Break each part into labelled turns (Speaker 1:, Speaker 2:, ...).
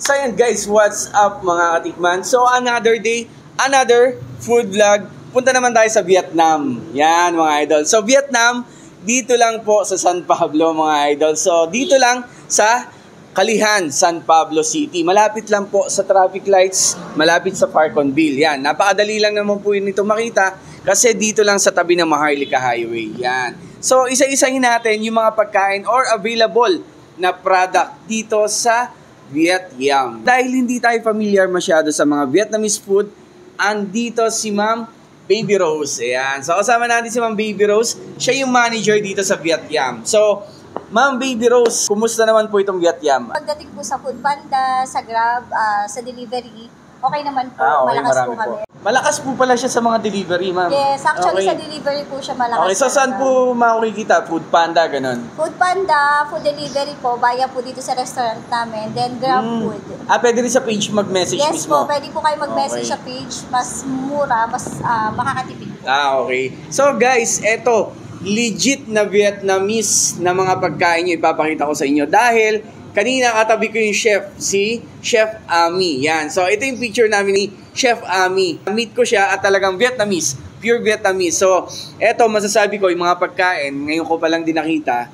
Speaker 1: So yan guys, what's up mga katikman? So another day, another food vlog. Punta naman tayo sa Vietnam. Yan mga idol. So Vietnam, dito lang po sa San Pablo mga idol. So dito lang sa Kalihan, San Pablo City. Malapit lang po sa traffic lights, malapit sa Parconville. Yan, napakadali lang naman po yun ito makita kasi dito lang sa tabi ng Maharlika Highway. Yan. So isa-isahin natin yung mga pagkain or available na product dito sa Vietnam. Dahil hindi tayo familiar masyado sa mga Vietnamese food, andito si Ma'am Baby Rose. Ayan. So kasama natin si Ma'am Baby Rose. Siya yung manager dito sa Vietnam. So, Ma'am Baby Rose, kumusta naman po itong Vietnam?
Speaker 2: Pagdating po sa Foodpanda, sa Grab, sa delivery, okay naman po.
Speaker 1: Okay,
Speaker 2: malakas po
Speaker 1: marami
Speaker 2: kami.
Speaker 1: po. Malakas po pala siya sa mga delivery, Ma'am.
Speaker 2: Yes, actually
Speaker 1: Okay.
Speaker 2: sa delivery po siya malakas.
Speaker 1: Okay, so saan po makikita? Foodpanda, ganun?
Speaker 2: Foodpanda, food delivery po, via po dito sa restaurant namin, then Grab food.
Speaker 1: Pwede rin sa page mag-message
Speaker 2: Yes
Speaker 1: mismo?
Speaker 2: po, pwede po kayo mag-message
Speaker 1: Okay.
Speaker 2: sa page, mas mura, mas makakatipid po.
Speaker 1: Okay. So guys, eto, legit na Vietnamese na mga pagkain nyo ipapakita ko sa inyo dahil kanina katabi ko yung chef, si Chef Ami. Yan. So ito yung picture namin ni Chef Ami. Meet ko siya at talagang Vietnamese, pure Vietnamese. So eto, masasabi ko yung mga pagkain, ngayon ko pa lang din nakita,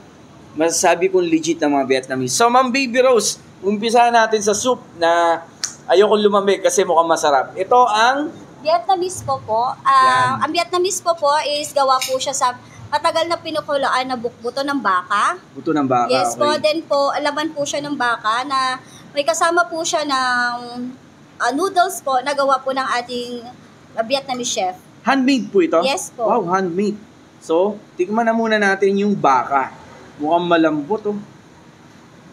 Speaker 1: masasabi kong legit na mga Vietnamese. So Ma'am Baby Rose, umpisa natin sa soup na ayokong lumamig kasi mukhang masarap. Ito ang
Speaker 2: Vietnamese po po.
Speaker 1: Yan.
Speaker 2: Ang Vietnamese po po is gawa po siya sa matagal na pinukulaan na bukbuto ng baka.
Speaker 1: buto ng baka.
Speaker 2: Yes
Speaker 1: okay.
Speaker 2: po, then po, alaman po siya ng baka na may kasama po siya ng noodles po na gawa po ng ating Vietnamese chef.
Speaker 1: Handmade po ito?
Speaker 2: Yes po.
Speaker 1: Wow, handmade. So, tikman na muna natin yung baka. Mukhang malambot oh.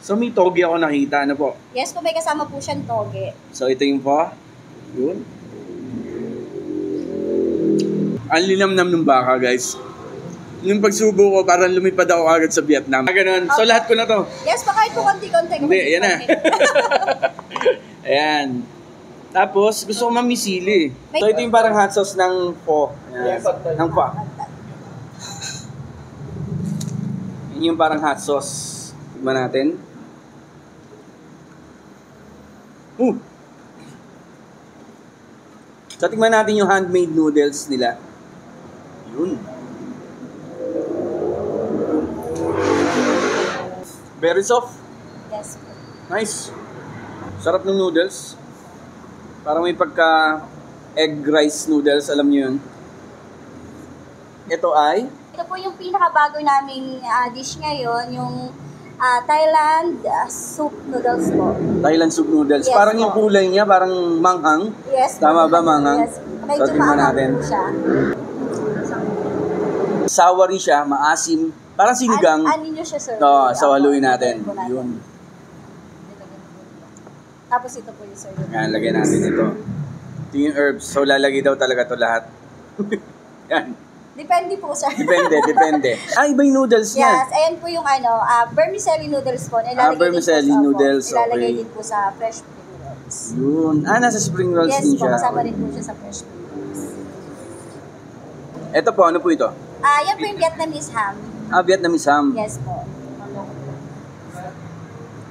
Speaker 1: So, may toge ako nakita. Ano po?
Speaker 2: Yes po, may kasama po siyang toge.
Speaker 1: So, ito yung po. Yun. Ang linamnam ng baka, guys. Yung pagsubo ko, parang lumipad ako agad sa Vietnam. Ganun. So, lahat ko na to.
Speaker 2: Yes po, kahit po konti-konti.
Speaker 1: Hindi, yan na. Ayan. Tapos, gusto ko mamisili. So, ito yung parang hot sauce ng pho. Ayan. Ng pho. Yun yung parang hot sauce. Tignan natin. So, tignan natin yung handmade noodles nila. Yun. Very soft.
Speaker 2: Yes po.
Speaker 1: Nice. Sarap ng noodles. Parang may pagka egg rice noodles, alam niyo yun. Ito ay
Speaker 2: Ito po yung pinakabago naming dish ngayon, yung Thailand soup noodles po.
Speaker 1: Thailand soup noodles.
Speaker 2: Yes,
Speaker 1: Parang
Speaker 2: po.
Speaker 1: yung kulay niya, parang manghang.
Speaker 2: Yes po.
Speaker 1: Tama ba, manghang?
Speaker 2: Yes. Medyo
Speaker 1: So, tingnan
Speaker 2: maanghang
Speaker 1: natin.
Speaker 2: po siya.
Speaker 1: Soury siya, maasim. Parang sinigang.
Speaker 2: Ano nyo siya, sir?
Speaker 1: Oo, so haluin natin. Yun.
Speaker 2: Tapos ito po yung sir.
Speaker 1: Yan, lagyan natin ito. Ito yung herbs. So, lalagay daw talaga to lahat. Yan.
Speaker 2: Depende po, sir.
Speaker 1: Depende. Iba yung noodles niya.
Speaker 2: Yes, ayan po yung vermicelli noodles po.
Speaker 1: Vermicelli noodles,
Speaker 2: Ilalagay
Speaker 1: okay.
Speaker 2: din po sa fresh spring rolls.
Speaker 1: Yun. Nasa spring rolls
Speaker 2: Yes
Speaker 1: din
Speaker 2: po,
Speaker 1: siya.
Speaker 2: kasama rin po siya sa fresh spring rolls.
Speaker 1: Ito po, ano po ito?
Speaker 2: Yan po yung Vietnamese ham.
Speaker 1: Vietnamese ham.
Speaker 2: Yes po.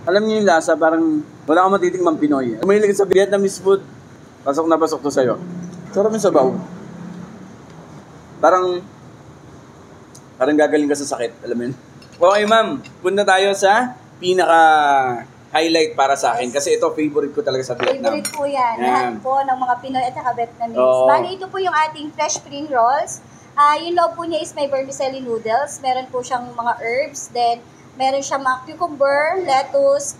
Speaker 1: Alam niyo yung lasa, parang wala kang matitikmang Pinoy. Mahilig sa Vietnamese food, pasok na pasok to sa'yo. Sarap yung sabaw. Parang gagaling ka sa sakit, alam mo yun. Okay ma'am, punta tayo sa pinaka-highlight para sa akin. Kasi ito, favorite ko talaga sa Vietnam.
Speaker 2: Favorite po yan. Lahat po ng mga Pinoy at saka Vietnamese.
Speaker 1: Oo.
Speaker 2: Bali, ito po yung ating fresh spring rolls. Yung loob po niya is may vermicelli noodles. Meron po siyang mga herbs. Then, meron siyang mga cucumber, lettuce,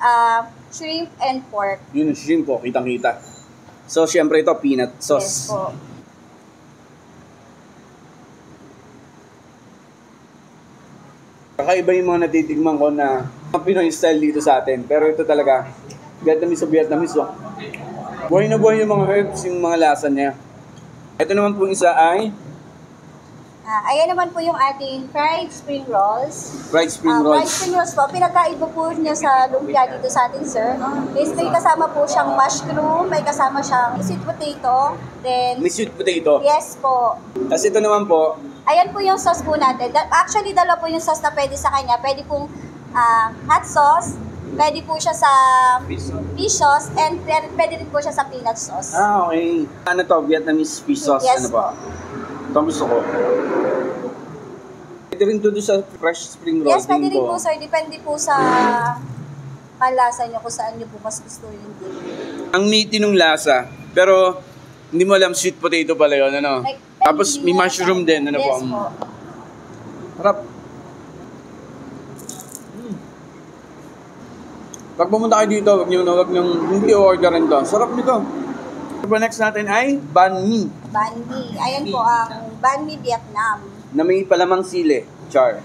Speaker 2: shrimp, and pork.
Speaker 1: Yun yung shrimp po, kitang-kita. So, syempre ito, peanut
Speaker 2: Yes
Speaker 1: sauce.
Speaker 2: po.
Speaker 1: Kakaiba yung mga natitigman ko na Pinoy style dito sa atin. Pero ito talaga, Vietnamese sa Vietnamese. Oh. Buhay na buhay yung mga herbs, yung mga lasa niya. Ito naman po isa ay
Speaker 2: Ayan naman po yung ating fried spring rolls.
Speaker 1: fried spring
Speaker 2: Fried
Speaker 1: rolls.
Speaker 2: spring rolls po, pinagkaiba po niya sa lumpia dito sa atin, sir. Is may kasama po siyang mushroom, may kasama siyang sweet potato, then...
Speaker 1: May sweet potato.
Speaker 2: Yes po.
Speaker 1: Tapos ito naman po,
Speaker 2: Ayan po yung sauce po natin. Actually, dalawa po yung sauce na pwede sa kanya. Pwede pong hot sauce, Pwede po siya sa
Speaker 1: Fish sauce.
Speaker 2: fish sauce and pwede rin po siya sa peanut sauce.
Speaker 1: Ah, okay. Ano to? Vietnamese fish sauce?
Speaker 2: Yes
Speaker 1: Ano ba? Ito ang gusto ko. Pwede rin to doon sa fresh spring roll.
Speaker 2: Yes, pwede
Speaker 1: din
Speaker 2: rin po sir. Depende po sa kalasa nyo kung saan nyo po mas gusto yung dip.
Speaker 1: Ang meaty nung lasa. Pero, hindi mo alam, sweet potato pala yun, ano?
Speaker 2: Like,
Speaker 1: Tapos,
Speaker 2: hindi
Speaker 1: may
Speaker 2: mo
Speaker 1: mushroom
Speaker 2: alam.
Speaker 1: din, ano
Speaker 2: Yes
Speaker 1: po?
Speaker 2: po.
Speaker 1: Harap. Pag pumunta kayo dito, wag nyo hindi orderin to. Sarap nito. So, next natin ay banh mi.
Speaker 2: Banh mi. Ayan po ang Banh mi Vietnam.
Speaker 1: Na may palamang sili. Char.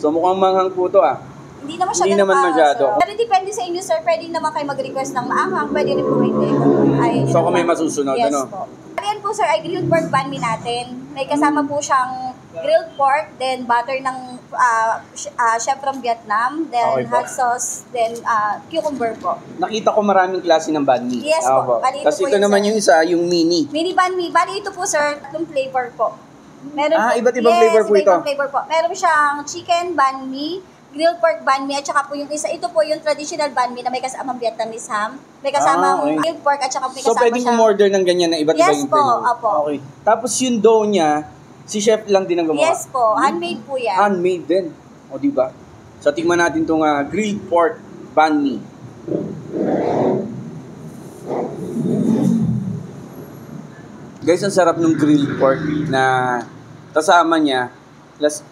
Speaker 1: So, mukhang manghang po to ah.
Speaker 2: Hindi naman siya
Speaker 1: Hindi
Speaker 2: ganun
Speaker 1: naman
Speaker 2: kaanghang,
Speaker 1: masyado.
Speaker 2: sir. Pero depende sa inyo, sir. Pwede naman kayo mag-request ng maanghang. Pwede rin po hindi. Ay,
Speaker 1: So, kung may masusunod,
Speaker 2: yes,
Speaker 1: ano?
Speaker 2: po. Ayan po, sir, ay grilled pork banh mi natin. May kasama po siyang grilled pork, then butter ng chef from Vietnam, then
Speaker 1: Okay po.
Speaker 2: hot sauce, then cucumber po.
Speaker 1: Nakita ko maraming klase ng banh mi.
Speaker 2: Yes po. Bali, ito
Speaker 1: Tapos
Speaker 2: po
Speaker 1: ito
Speaker 2: yun,
Speaker 1: naman
Speaker 2: sir.
Speaker 1: yung isa, yung mini.
Speaker 2: Mini banh mi. Bali, ito po, sir, tatlong flavor po. Meron
Speaker 1: Ah,
Speaker 2: po,
Speaker 1: iba't ibang flavor po ito.
Speaker 2: Iba't ibang flavor po. Meron siyang chicken banh mi, grilled pork banh mi, at saka po yung isa, ito po yung traditional banh mi na may kasamang Vietnamese ham, may kasamang
Speaker 1: okay.
Speaker 2: grilled pork, at saka may
Speaker 1: So,
Speaker 2: kasama
Speaker 1: pwedeng
Speaker 2: siyang...
Speaker 1: umorder ng ganyan na iba't iba
Speaker 2: Yes
Speaker 1: yung
Speaker 2: po,
Speaker 1: flavor.
Speaker 2: opo.
Speaker 1: Okay. Tapos yung dough niya, si chef lang din ang gumawa.
Speaker 2: Yes po, handmade po yan.
Speaker 1: Handmade din. O, di ba? So, tingnan natin itong grilled pork banh mi. Guys, ang sarap ng grilled pork na kasama niya. Plus,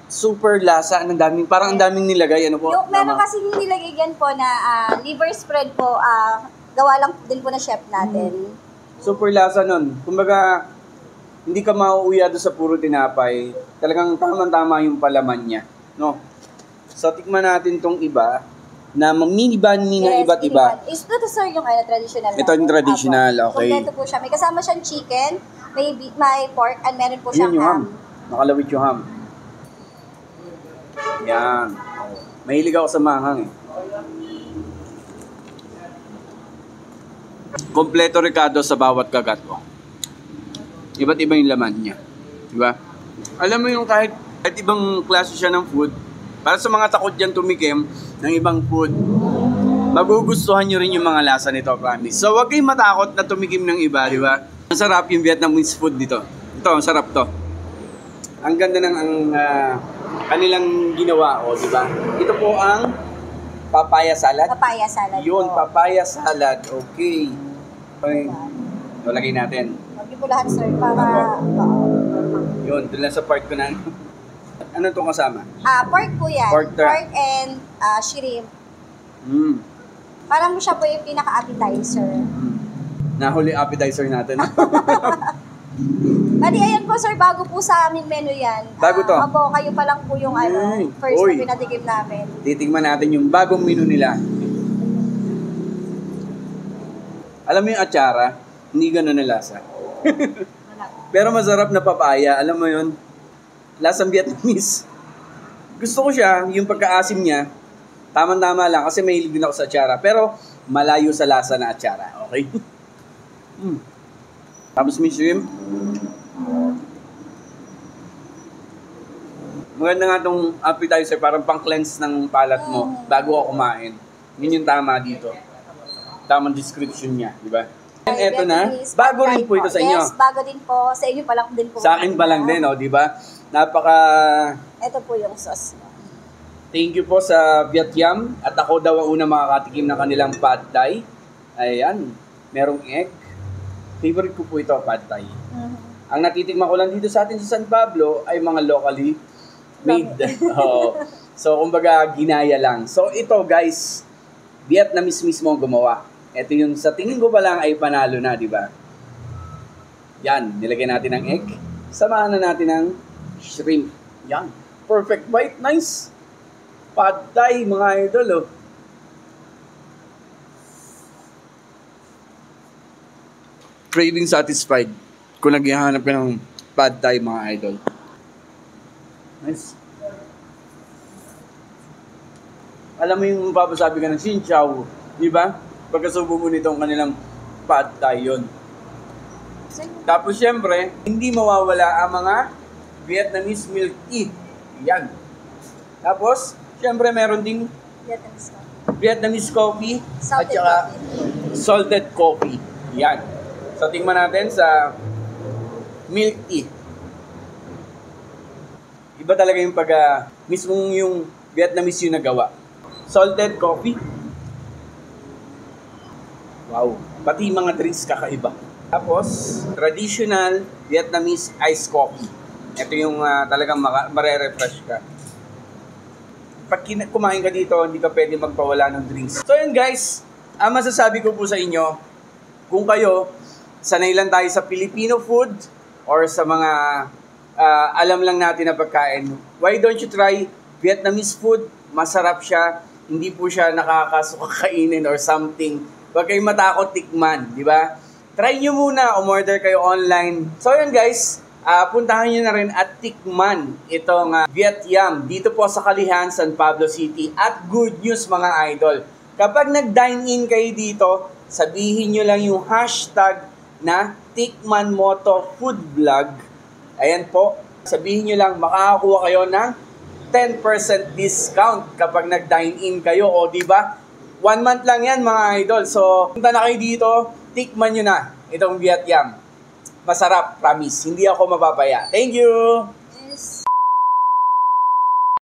Speaker 1: super lasa. Ang daming, parang ang daming nilagay. Ano po?
Speaker 2: Yung, meron
Speaker 1: Tama?
Speaker 2: kasi yung nilagay dyan po na liver spread po, gawa lang din po na chef natin.
Speaker 1: Super lasa nun. Kumbaga, hindi ka mauuya doon sa puro tinapay. Talagang tamang-tama yung palaman niya. No? So, tikman natin tong iba na mini banh mi na iba't iba.
Speaker 2: Ito sir yung traditional
Speaker 1: Ito yung traditional,
Speaker 2: Apo.
Speaker 1: okay.
Speaker 2: Kompleto po siya. May kasama siyang chicken, may pork, and meron po siyang
Speaker 1: Yun yung ham.
Speaker 2: ham.
Speaker 1: Nakalawit yung ham. Yan. Mahilig ako sa manghang eh. Kompleto Ricardo sa bawat kagat ko. Iba't iba yung laman niya. Diba? Alam mo yung kahit ibang klase siya ng food, para sa mga takot dyan tumikim ng ibang food, magugustuhan nyo rin yung mga lasa nito, promise. So, huwag kayong matakot na tumikim ng iba, di ba? Ang sarap yung Vietnamese food dito. Ito, ang sarap to. Ang ganda ng kanilang ginawa, di ba? Ito po ang papaya salad.
Speaker 2: Papaya salad
Speaker 1: Yun,
Speaker 2: po.
Speaker 1: papaya salad. Okay. Okay. So, lagay natin.
Speaker 2: Huwag niyo po lahat sir para...
Speaker 1: Yun, doon lang sa part ko na. Ano itong kasama?
Speaker 2: pork po yan.
Speaker 1: Pork
Speaker 2: And shrimp.
Speaker 1: Mm.
Speaker 2: Parang siya po yung pinaka-appetizer.
Speaker 1: Nahuli appetizer natin.
Speaker 2: Bali, ayan po sir, bago po sa aming menu yan.
Speaker 1: Bago to?
Speaker 2: Opo, kayo pa lang po yung first
Speaker 1: Uy.
Speaker 2: na pinatikim namin.
Speaker 1: Titingnan natin yung bagong menu nila. Alam mo yung atsara, hindi ganun na lasa. Pero masarap na papaya, alam mo yun? Lasang Vietnamese. Gusto ko siya, yung pagkaasim niya, tama-tama lang kasi mahilig din ako sa atsara. Pero malayo sa lasa na atsara, okay? Tapos may shrimp. Maganda nga itong appetizer, parang pang-cleanse ng palat mo bago ako kumain. Yun yung tama dito. Tamang description niya, di ba? And eto na, bago rin po ito sa inyo.
Speaker 2: Yes, bago din po. Sa inyo pa lang din po.
Speaker 1: Sa akin pa lang din, di ba? Napaka...
Speaker 2: Ito po yung sauce.
Speaker 1: Thank you po sa Vietnam. At ako daw ang unang makakatikim ng kanilang pad thai. Ayan, merong egg. Favorite ko po ito, pad thai. Ang natitikman ko lang dito sa atin sa San Pablo ay mga locally made. So, kumbaga, ginaya lang. So, ito guys, Vietnamese mismo ang gumawa. Ito yung sa tingin ko pa lang ay panalo na, di ba? Yan, nilagay natin ng egg. Samahan na natin ng shrimp. Yan. Perfect bite. Nice. Pad thai, mga idol, oh. Craving satisfied kung naghahanap ka ng pad thai, mga idol. Nice. Alam mo yung papasabi ka ng Xin Chow, di ba? Pagkasubo mo nitong kanilang pad thai yun. Tapos syempre, hindi mawawala ang mga Vietnamese milk tea. Yan. Tapos, syempre meron ding
Speaker 2: Vietnamese coffee.
Speaker 1: Vietnamese coffee at
Speaker 2: Salted
Speaker 1: saka
Speaker 2: coffee.
Speaker 1: salted coffee. Yan. So, tingnan natin sa milk tea. Iba talaga yung pag, mismong yung Vietnamese yung nagawa. Salted coffee. Wow. Pati mga drinks kakaiba. Tapos, traditional Vietnamese iced coffee. Ito yung talagang marerefresh ka. Pag kumain ka dito, hindi ka pwede magpawala ng drinks. So yun guys, masasabi ko po sa inyo, kung kayo, sanay lang tayo sa Filipino food or sa mga alam lang natin na pagkain, why don't you try Vietnamese food? Masarap siya, hindi po siya nakakasuka kainin or something. Huwag kayong matakot tikman, di ba? Try nyo muna, umorder kayo online. So yun guys, puntahan nyo na rin at tikman itong Viet Yam dito po sa Kalihan, San Pablo City. At good news mga idol, kapag nag-dine-in kayo dito, sabihin nyo lang yung hashtag na TikmanMoto Food Vlog. Ayan po, sabihin nyo lang, makakakuha kayo ng 10% discount kapag nag-dine-in kayo. O diba, 1 month lang yan mga idol. So, punta na kayo dito, tikman nyo na itong Viet Yam. Masarap, promise. Hindi ako mapapaya. Thank you!